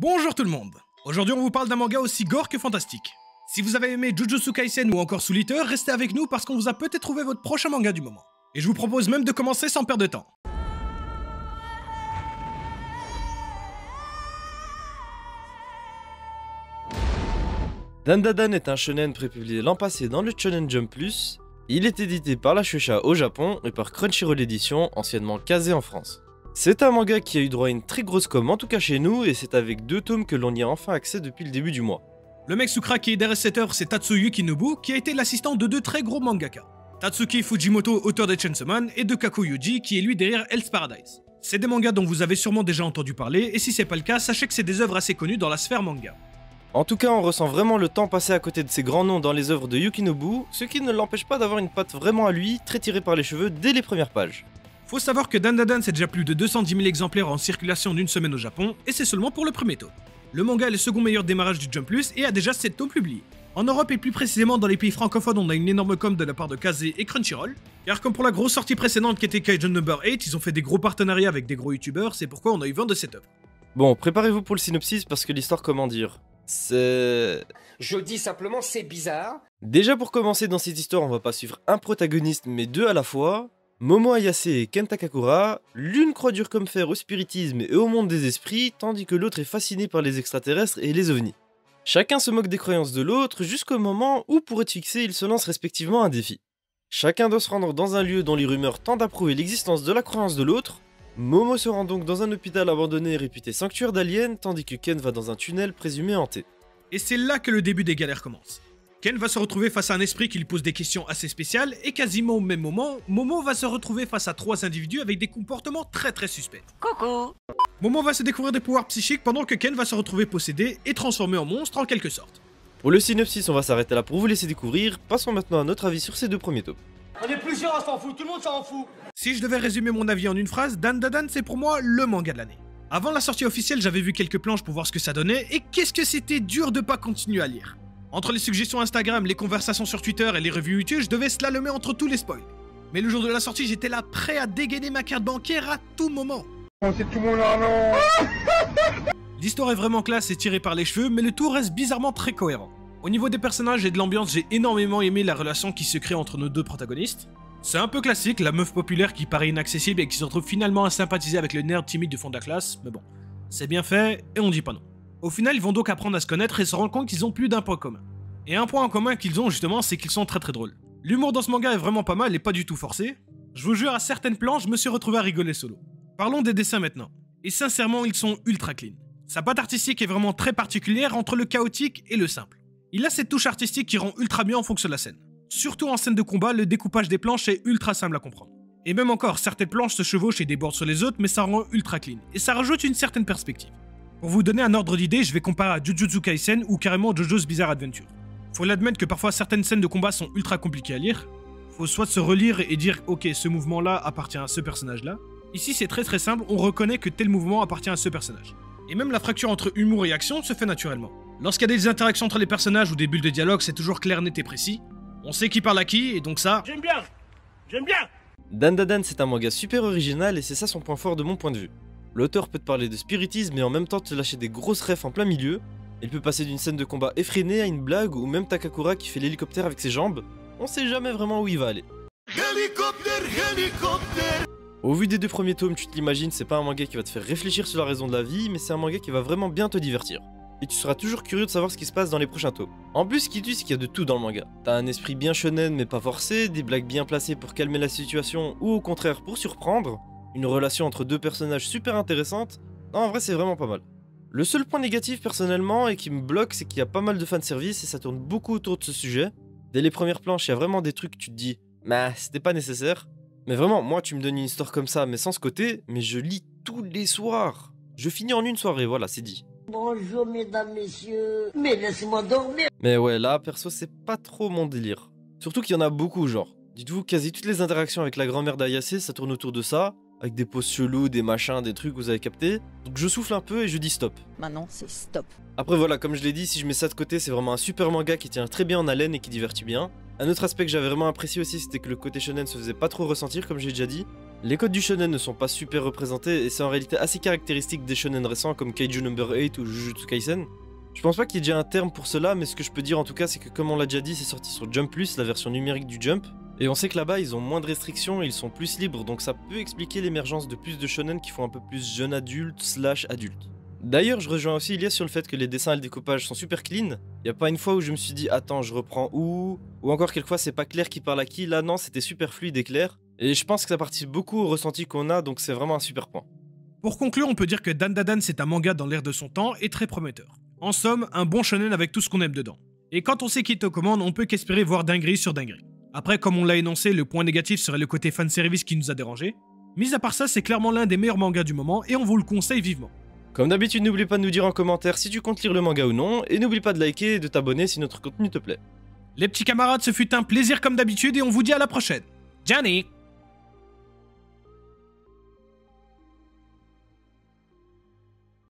Bonjour tout le monde. Aujourd'hui on vous parle d'un manga aussi gore que fantastique. Si vous avez aimé Jujutsu Kaisen ou encore Soul Eater, restez avec nous parce qu'on vous a peut-être trouvé votre prochain manga du moment. Et je vous propose même de commencer sans perdre de temps. Dandadan est un shonen prépublié l'an passé dans le Shonen Jump Plus. Il est édité par la Shueisha au Japon et par Crunchyroll Edition, anciennement Kazé en France. C'est un manga qui a eu droit à une très grosse com, en tout cas chez nous, et c'est avec 2 tomes que l'on y a enfin accès depuis le début du mois. Le mec Sukra qui est derrière cet œuvre, c'est Tatsuya Nobu, qui a été l'assistant de 2 très gros mangaka. Tatsuki Fujimoto, auteur de Chainsaw Man, et de Kaku Yuji, qui est lui derrière Hell's Paradise. C'est des mangas dont vous avez sûrement déjà entendu parler, et si c'est pas le cas, sachez que c'est des œuvres assez connues dans la sphère manga. En tout cas, on ressent vraiment le temps passé à côté de ces grands noms dans les œuvres de Yukinobu, ce qui ne l'empêche pas d'avoir une patte vraiment à lui, très tirée par les cheveux dès les premières pages. Faut savoir que Dandadan c'est déjà plus de 210 000 exemplaires en circulation d'une semaine au Japon, et c'est seulement pour le premier tome. Le manga est le second meilleur démarrage du Jump Plus et a déjà 7 tomes publiés. En Europe et plus précisément dans les pays francophones, on a une énorme com de la part de Kazé et Crunchyroll, car comme pour la grosse sortie précédente qui était Kaijun No. 8, ils ont fait des gros partenariats avec des gros youtubeurs, c'est pourquoi on a eu vent de cette œuvre. Bon, préparez-vous pour le synopsis parce que l'histoire, comment dire, c'est... Je dis simplement c'est bizarre. Déjà pour commencer dans cette histoire, on va pas suivre un protagoniste mais 2 à la fois. Momo Ayase et Ken Takakura, l'une croit dur comme fer au spiritisme et au monde des esprits, tandis que l'autre est fasciné par les extraterrestres et les ovnis. Chacun se moque des croyances de l'autre jusqu'au moment où, pour être fixés, ils se lancent respectivement un défi. Chacun doit se rendre dans un lieu dont les rumeurs tendent à prouver l'existence de la croyance de l'autre. Momo se rend donc dans un hôpital abandonné réputé sanctuaire d'aliens, tandis que Ken va dans un tunnel présumé hanté. Et c'est là que le début des galères commence. Ken va se retrouver face à un esprit qui lui pose des questions assez spéciales, et quasiment au même moment, Momo va se retrouver face à 3 individus avec des comportements très suspects. Coucou. Momo va se découvrir des pouvoirs psychiques pendant que Ken va se retrouver possédé et transformé en monstre en quelque sorte. Pour le synopsis, on va s'arrêter là pour vous laisser découvrir, passons maintenant à notre avis sur ces 2 premiers tomes. On est plusieurs à s'en foutre, tout le monde s'en fout. Si je devais résumer mon avis en une phrase, Dandadan c'est pour moi le manga de l'année. Avant la sortie officielle, j'avais vu quelques planches pour voir ce que ça donnait, et qu'est-ce que c'était dur de pas continuer à lire. Entre les suggestions Instagram, les conversations sur Twitter et les reviews YouTube, je devais slalomer entre tous les spoils. Mais le jour de la sortie, j'étais là prêt à dégainer ma carte bancaire à tout moment. C'est tout mon argent. L'histoire est vraiment classe et tirée par les cheveux, mais le tout reste bizarrement très cohérent. Au niveau des personnages et de l'ambiance, j'ai énormément aimé la relation qui se crée entre nos 2 protagonistes. C'est un peu classique, la meuf populaire qui paraît inaccessible et qui se retrouve finalement à sympathiser avec le nerd timide du fond de la classe, mais bon, c'est bien fait et on dit pas non. Au final, ils vont donc apprendre à se connaître et se rendre compte qu'ils ont plus d'un point commun. Et un point en commun qu'ils ont justement, c'est qu'ils sont très drôles. L'humour dans ce manga est vraiment pas mal et pas du tout forcé. Je vous jure, à certaines planches, je me suis retrouvé à rigoler solo. Parlons des dessins maintenant. Et sincèrement, ils sont ultra clean. Sa patte artistique est vraiment très particulière entre le chaotique et le simple. Il a cette touche artistique qui rend ultra bien en fonction de la scène. Surtout en scène de combat, le découpage des planches est ultra simple à comprendre. Et même encore, certaines planches se chevauchent et débordent sur les autres, mais ça rend ultra clean. Et ça rajoute une certaine perspective. Pour vous donner un ordre d'idée, je vais comparer à Jujutsu Kaisen ou carrément JoJo's Bizarre Adventure. Faut l'admettre que parfois certaines scènes de combat sont ultra compliquées à lire. Faut soit se relire et dire ok, ce mouvement-là appartient à ce personnage-là. Ici c'est très simple, on reconnaît que tel mouvement appartient à ce personnage. Et même la fracture entre humour et action se fait naturellement. Lorsqu'il y a des interactions entre les personnages ou des bulles de dialogue, c'est toujours clair, net et précis. On sait qui parle à qui, et donc ça... J'aime bien. Dandadan c'est un manga super original et c'est ça son point fort de mon point de vue. L'auteur peut te parler de spiritisme et en même temps te lâcher des grosses refs en plein milieu. Il peut passer d'une scène de combat effrénée à une blague ou même Takakura qui fait l'hélicoptère avec ses jambes. On sait jamais vraiment où il va aller. Hélicoptère. Au vu des 2 premiers tomes, tu te l'imagines, c'est pas un manga qui va te faire réfléchir sur la raison de la vie, mais c'est un manga qui va vraiment bien te divertir. Et tu seras toujours curieux de savoir ce qui se passe dans les prochains tomes. En plus, ce qui tue, c'est qu'il y a de tout dans le manga. T'as un esprit bien shonen mais pas forcé, des blagues bien placées pour calmer la situation ou au contraire pour surprendre, une relation entre 2 personnages super intéressante. Non, en vrai, c'est vraiment pas mal. Le seul point négatif personnellement et qui me bloque, c'est qu'il y a pas mal de fanservice et ça tourne beaucoup autour de ce sujet. Dès les premières planches, il y a vraiment des trucs que tu te dis « Bah, c'était pas nécessaire ». Mais vraiment, moi tu me donnes une histoire comme ça, mais sans ce côté, mais je lis tous les soirs. Je finis en une soirée, voilà, c'est dit. Bonjour mesdames, messieurs, mais laissez-moi dormir. Mais ouais, là, perso, c'est pas trop mon délire. Surtout qu'il y en a beaucoup, genre. Dites-vous, quasi toutes les interactions avec la grand-mère d'Ayase, ça tourne autour de ça. Avec des poses chelous, des machins, des trucs, vous avez capté. Donc je souffle un peu et je dis stop. Maintenant, c'est stop. Après voilà, comme je l'ai dit, si je mets ça de côté, c'est vraiment un super manga qui tient très bien en haleine et qui divertit bien. Un autre aspect que j'avais vraiment apprécié aussi, c'était que le côté shonen se faisait pas trop ressentir, comme j'ai déjà dit. Les codes du shonen ne sont pas super représentés et c'est en réalité assez caractéristique des shonen récents comme Kaiju No. 8 ou Jujutsu Kaisen. Je pense pas qu'il y ait déjà un terme pour cela, mais ce que je peux dire en tout cas c'est que comme on l'a déjà dit, c'est sorti sur Jump+, la version numérique du Jump, et on sait que là-bas ils ont moins de restrictions et ils sont plus libres, donc ça peut expliquer l'émergence de plus de shonen qui font un peu plus jeune adulte / adulte. D'ailleurs, je rejoins aussi Ilias sur le fait que les dessins et le découpage sont super clean. Y a pas une fois où je me suis dit attends, je reprends où, ou encore quelquefois c'est pas clair qui parle à qui. Là non, c'était super fluide et clair. Et je pense que ça participe beaucoup au ressenti qu'on a, donc c'est vraiment un super point. Pour conclure, on peut dire que Dandadan c'est un manga dans l'air de son temps et très prometteur. En somme, un bon shonen avec tout ce qu'on aime dedans. Et quand on sait qui est aux commandes, on peut qu'espérer voir dinguerie sur dinguerie. Après, comme on l'a énoncé, le point négatif serait le côté fanservice qui nous a dérangé. Mis à part ça, c'est clairement l'un des meilleurs mangas du moment et on vous le conseille vivement. Comme d'habitude, n'oublie pas de nous dire en commentaire si tu comptes lire le manga ou non, et n'oublie pas de liker et de t'abonner si notre contenu te plaît. Les petits camarades, ce fut un plaisir comme d'habitude et on vous dit à la prochaine. Johnny!